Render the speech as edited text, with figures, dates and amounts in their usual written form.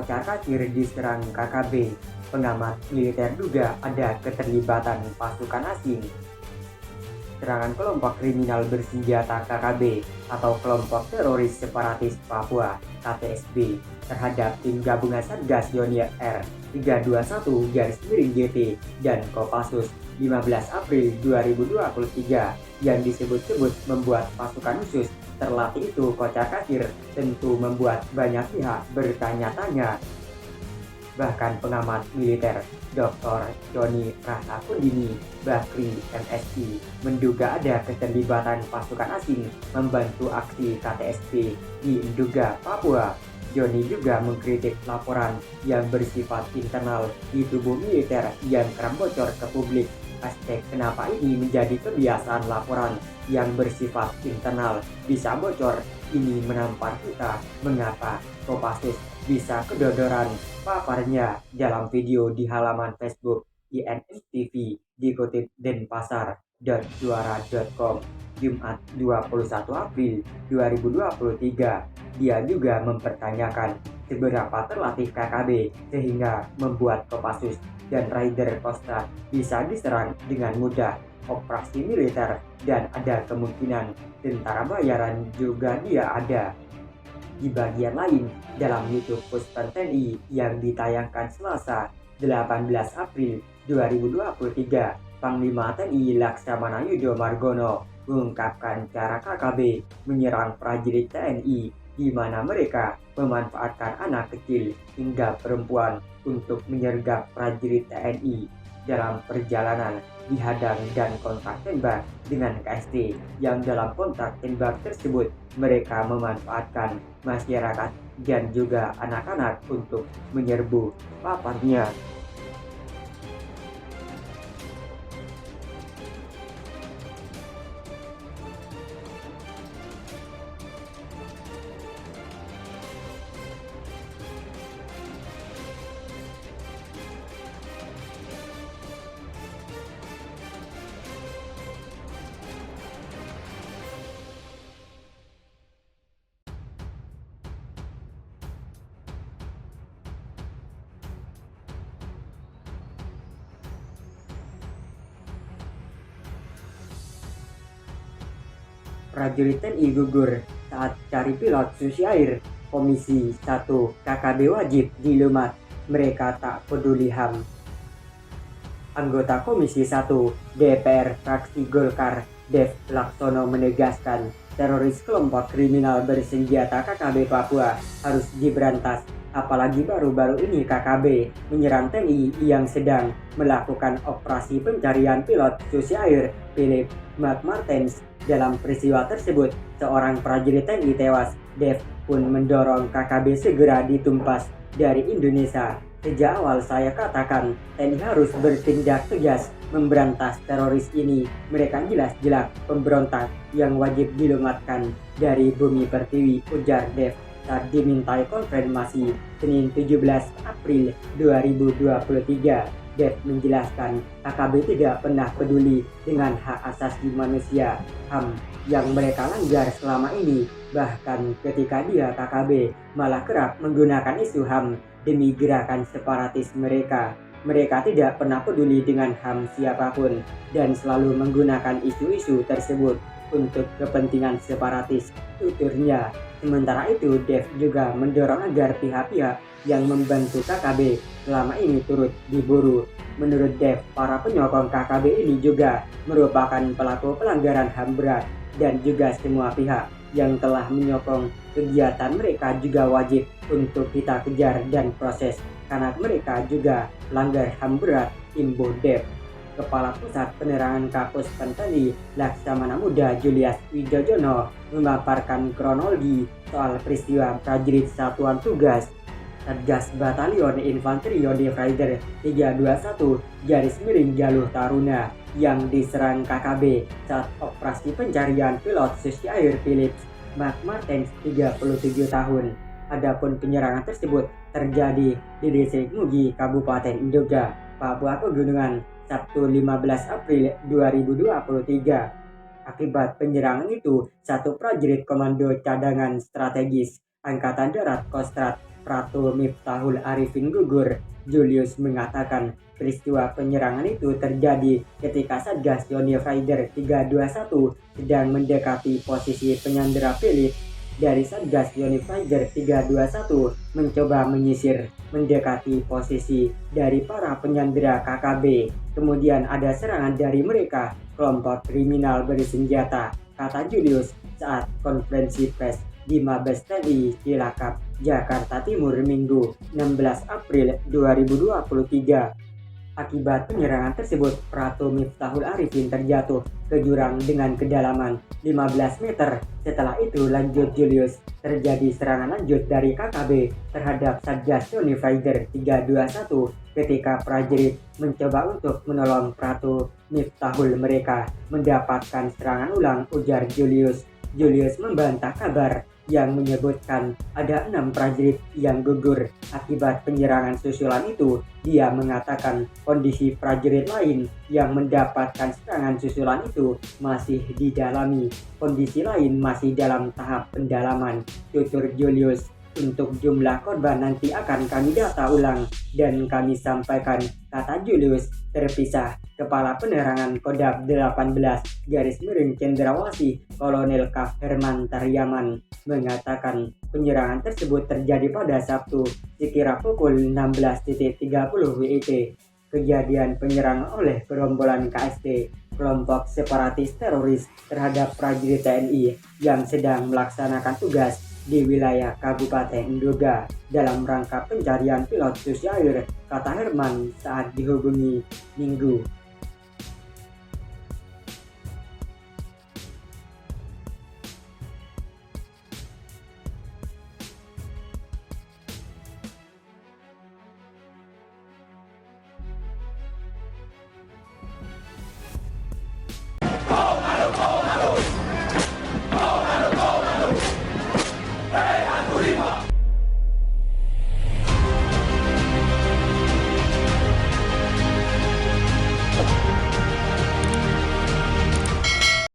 kocar kacir diserang KKB. Pengamat militer duga ada keterlibatan pasukan asing. Serangan kelompok kriminal bersenjata KKB atau kelompok teroris separatis Papua (KTSB) terhadap tim gabungan Satgas Yonif R 321-GT dan Kopassus 15 April 2023 yang disebut-sebut membuat pasukan khusus terlatih itu kocar kacir tentu membuat banyak pihak bertanya-tanya. Bahkan pengamat militer Dr. Joni Prasakundini Bakri MSI menduga ada keterlibatan pasukan asing membantu aksi KTSB di Nduga, Papua. Joni juga mengkritik laporan yang bersifat internal di tubuh militer yang kerap bocor ke publik. Aspek kenapa ini menjadi kebiasaan laporan yang bersifat internal bisa bocor, ini menampar kita mengapa Kopassus bisa kedodoran, paparnya dalam video di halaman Facebook INSTV dikutip denpasar.suara.com Jumat 21 April 2023. Dia juga mempertanyakan seberapa terlatih KKB sehingga membuat Kopassus dan Raider Kostrad bisa diserang dengan mudah operasi militer, dan ada kemungkinan tentara bayaran juga dia ada. Di bagian lain, dalam YouTube Puspen TNI yang ditayangkan Selasa 18 April 2023, Panglima TNI Laksamana Yudo Margono mengungkapkan cara KKB menyerang prajurit TNI, di mana mereka memanfaatkan anak kecil hingga perempuan untuk menyergap prajurit TNI dalam perjalanan, dihadang dan kontak tembak dengan KST yang dalam kontak tembak tersebut mereka memanfaatkan masyarakat dan juga anak-anak untuk menyerbu, paparnya. Prajurit TNI gugur saat cari pilot Susi Air. Komisi 1 KKB wajib dilumat, mereka tak peduli HAM. Anggota Komisi 1 DPR fraksi Golkar Dev Laksono menegaskan teroris kelompok kriminal bersenjata KKB Papua harus diberantas, apalagi baru-baru ini KKB menyerang TNI yang sedang melakukan operasi pencarian pilot Susi Air Philip McMartens. Dalam peristiwa tersebut, seorang prajurit TNI tewas. Dev pun mendorong KKB segera ditumpas dari Indonesia. Sejak awal saya katakan TNI harus bertindak tegas memberantas teroris ini. Mereka jelas-jelas pemberontak yang wajib dilumatkan dari bumi pertiwi, ujar Dev saat dimintai konfirmasi Senin 17 April 2023. Dev menjelaskan KKB tidak pernah peduli dengan hak asasi manusia HAM yang mereka langgar selama ini. Bahkan ketika dia KKB malah kerap menggunakan isu HAM demi gerakan separatis mereka. Mereka tidak pernah peduli dengan HAM siapapun dan selalu menggunakan isu-isu tersebut untuk kepentingan separatis, tuturnya. Sementara itu, Dev juga mendorong agar pihak-pihak yang membantu KKB selama ini turut diburu. Menurut Dev, para penyokong KKB ini juga merupakan pelaku pelanggaran HAM berat, dan juga semua pihak yang telah menyokong kegiatan mereka juga wajib untuk kita kejar dan proses karena mereka juga langgar HAM berat, imbuh Dev. Kepala Pusat Penerangan Kapus TNI Laksamana Muda Julius Wijojono memaparkan kronologi soal peristiwa prajurit Satuan Tugas Satgas Batalion Infanteri Yonif Raider 321 garis miring Galuh Taruna yang diserang KKB saat operasi pencarian pilot Susi Air Philip McMartens 37 tahun. Adapun penyerangan tersebut terjadi di Distrik Mugi, Kabupaten Nduga, Papua Pegunungan, Sabtu 15 April 2023. Akibat penyerangan itu, satu prajurit Komando Cadangan Strategis Angkatan Darat Kostrad Prato Miftahul Arifin gugur. Julius mengatakan peristiwa penyerangan itu terjadi ketika Satgas Yonif Rider 321 sedang mendekati posisi penyandera Philip. Dari Satgas Yonif Rider 321 mencoba menyisir mendekati posisi dari para penyandera KKB. Kemudian ada serangan dari mereka, kelompok kriminal bersenjata, kata Julius saat konferensi pers di Mabes TNI Cilacap, Jakarta Timur Minggu 16 April 2023. Akibat penyerangan tersebut, Prato Miftahul Arifin terjatuh ke jurang dengan kedalaman 15 meter. Setelah itu, lanjut Julius, terjadi serangan lanjut dari KKB terhadap Satgas Yonif Rider 321 ketika prajurit mencoba untuk menolong Prato Miftahul. Mereka mendapatkan serangan ulang, ujar Julius. Julius membantah kabar yang menyebutkan ada 6 prajurit yang gugur akibat penyerangan susulan itu. Dia mengatakan kondisi prajurit lain yang mendapatkan serangan susulan itu masih didalami. Kondisi lain masih dalam tahap pendalaman, tutur Julius. Untuk jumlah korban nanti akan kami data ulang dan kami sampaikan, kata Julius. Terpisah, Kepala Penerangan Kodam 18 Cendrawasih Kolonel Kaf Herman Taryaman mengatakan penyerangan tersebut terjadi pada Sabtu sekira pukul 16.30 WIT. Kejadian penyerangan oleh gerombolan KST, kelompok separatis teroris, terhadap prajurit TNI yang sedang melaksanakan tugas di wilayah Kabupaten Nduga dalam rangka pencarian pilot Susi Air, kata Herman saat dihubungi Minggu.